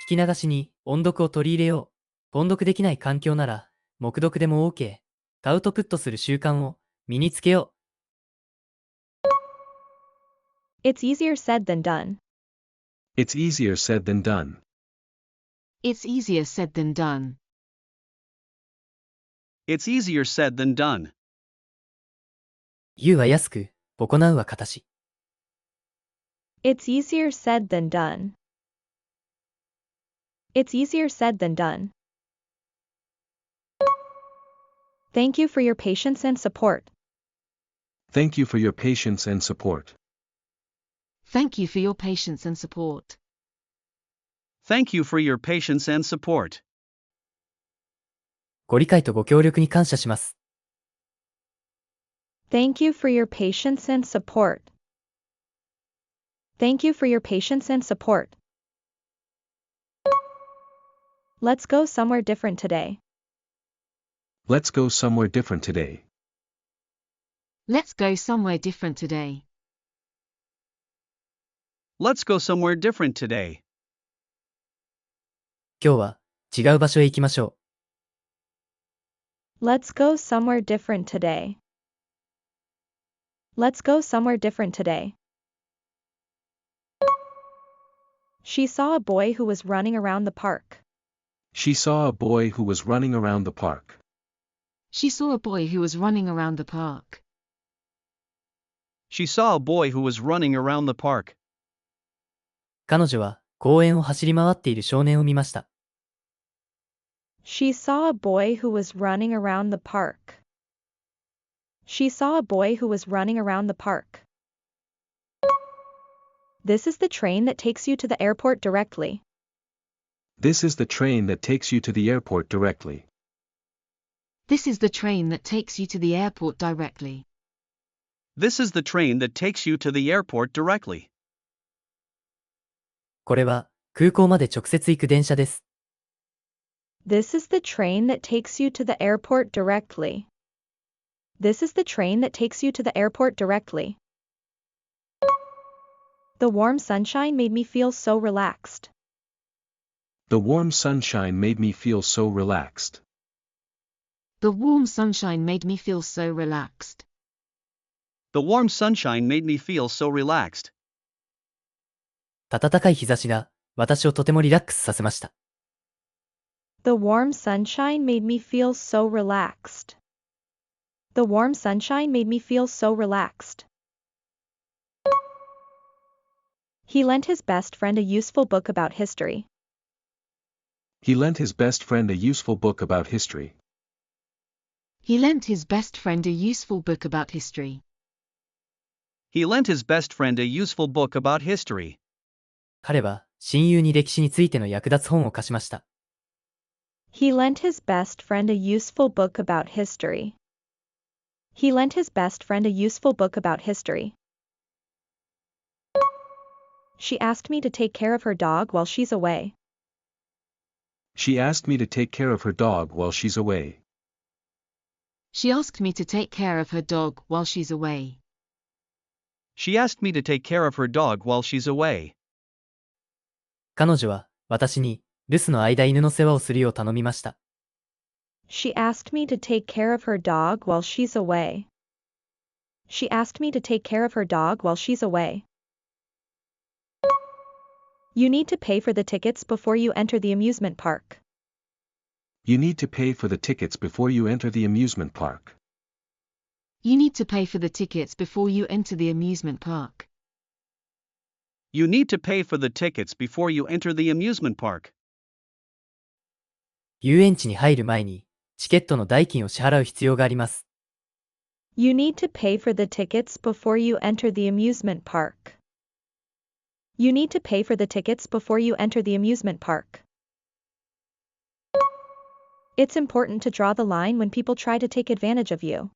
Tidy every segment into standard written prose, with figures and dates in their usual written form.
聞き流しに音読を取り入れよう。音読できない環境なら、黙読でも OK。アウトプットする習慣を身につけよう。It's easier said than done. It's easier said than done. It's easier said than done. It's easier said than done. 言うは安く、行うは堅し。It's easier said than done. It's easier said than done. Thank you for your patience and support. Thank you for your patience and support. Thank you for your patience and support. Thank you for your patience and support. ご理解とご協力に感謝します。Thank you for your patience and support. Thank you for your patience and support. Let's go somewhere different today. Let's go somewhere different today. Let's go somewhere different today. Let's go somewhere different today. 今日は違う場所へ行きましょう。 Let's go somewhere different today. Let's go somewhere different today. She saw a boy who was running around the park. She saw a boy who was running around the park. She saw a boy who was running around the park. She saw a boy who was running around the park. 彼女は公園を走り回っている少年を見ました。She saw a boy who was running around the park. She saw a boy who was running around the park. This is the train that takes you to the airport directly. This is the train that takes you to the airport directly. This is the train that takes you to the airport directly. This is the train that takes you to the airport directly. これは空港まで直接行く電車です。This is the train that takes you to the airport directly. This is the train that takes you to the airport directly. The warm sunshine made me feel so relaxed. The warm sunshine made me feel so relaxed. The warm sunshine made me feel so relaxed. The warm sunshine made me feel so relaxed. 暖かい日差しが私をとてもリラックスさせました。The warm sunshine made me feel so relaxed. The warm sunshine made me feel so relaxed. He lent his best friend a useful book about history. He lent his best friend a useful book about history. He lent his best friend a useful book about history. He lent his best friend a useful book about history. 彼は親友に歴史についての役立つ本を貸しました。He lent his best friend a useful book about history. He lent his best friend a useful book about history. She asked me to take care of her dog while she's away. She asked me to take care of her dog while she's away. She asked me to take care of her dog while she's away. She asked me to take care of her dog while she's away. 彼女は私に留守の間犬の世話をするよう頼みました。She asked me to take care of her dog while she's away. She asked me to take care of her dog while she's away. You need to pay for the tickets before you enter the amusement park. You need to pay for the tickets before you enter the amusement park. You need to pay for the tickets before you enter the amusement park. You need to pay for the tickets before you enter the amusement park. 遊園地に入る前にチケットの代金を支払う必要があります。You need to pay for the tickets before you enter the amusement park. You need to pay for the tickets before you enter the amusement park. It's important to draw the line when people try to take advantage of you.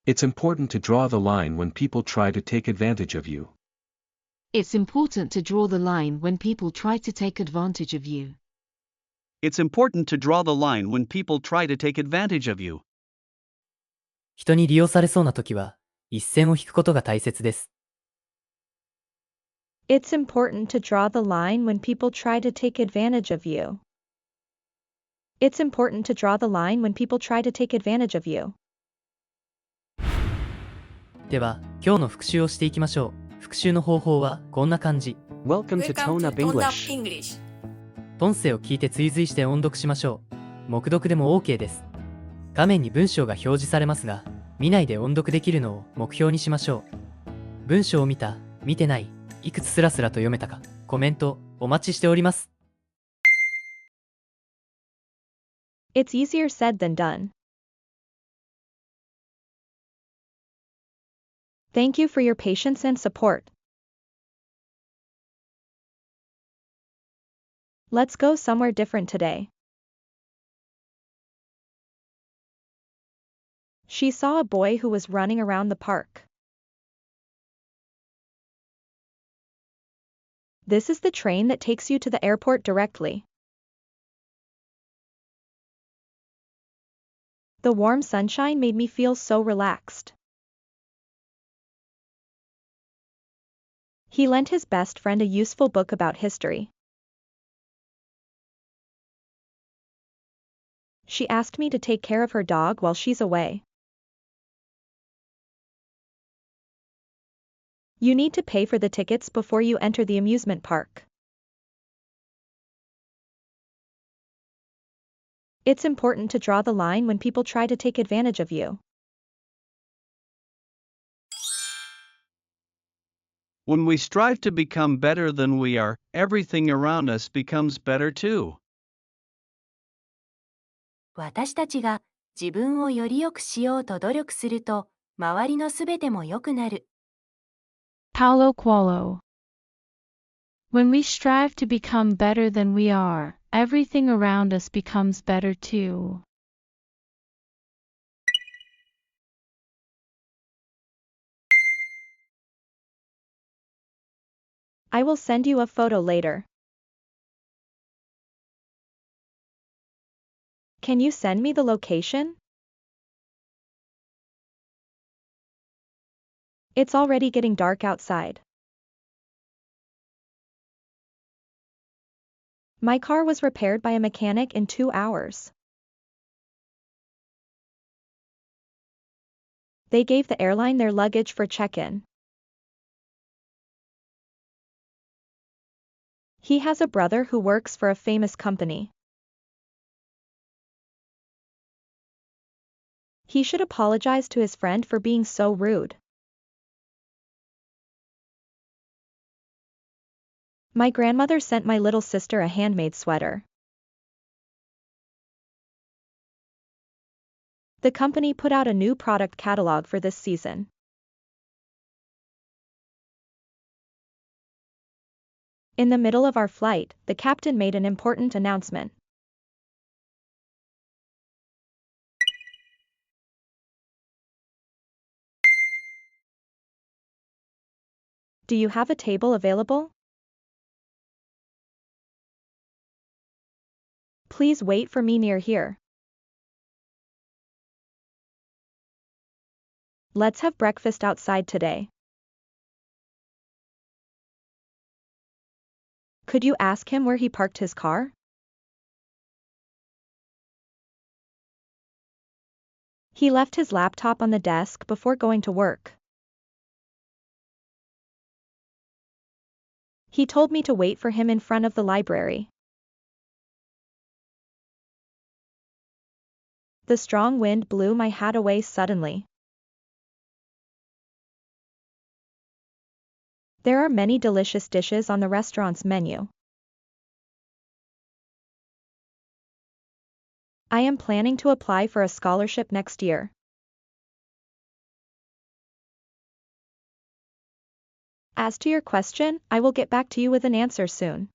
It's important to draw the line when people try to take advantage of you. It's important to draw the line when people try to take advantage of you. It's important to draw the line when people try to take advantage of you. 人に利用されそうな時は一線を引くことが大切です。It's important to draw the line when people try to take advantage of you. It's important to draw the line when people try to take advantage of you. では、今日の復習をしていきましょう。復習の方法はこんな感じ。Welcome to Tone Up English. 音声を聞いて追随して音読しましょう。黙読でも OK です。画面に文章が表示されますが、見ないで音読できるのを目標にしましょう。文章を見た、見てない、いくつスラスラと読めたか、コメントお待ちしております。It's easier said than done. Thank you for your patience and support. Let's go somewhere different today. She saw a boy who was running around the park. This is the train that takes you to the airport directly. The warm sunshine made me feel so relaxed. He lent his best friend a useful book about history. She asked me to take care of her dog while she's away. You need to pay for the tickets before you enter the amusement park. It's important to draw the line when people try to take advantage of you. When we strive to become better than we are, everything around us becomes better too. 私たちが自分をより良くしようと努力すると、周りのすべても良くなる。Paulo Coelho. When we strive to become better than we are, everything around us becomes better too. I will send you a photo later. Can you send me the location? It's already getting dark outside. My car was repaired by a mechanic in 2 hours. They gave the airline their luggage for check-in. He has a brother who works for a famous company. He should apologize to his friend for being so rude. My grandmother sent my little sister a handmade sweater. The company put out a new product catalog for this season. In the middle of our flight, the captain made an important announcement. Do you have a table available? Please wait for me near here. Let's have breakfast outside today. Could you ask him where he parked his car? He left his laptop on the desk before going to work. He told me to wait for him in front of the library. The strong wind blew my hat away suddenly. There are many delicious dishes on the restaurant's menu. I am planning to apply for a scholarship next year. As to your question, I will get back to you with an answer soon.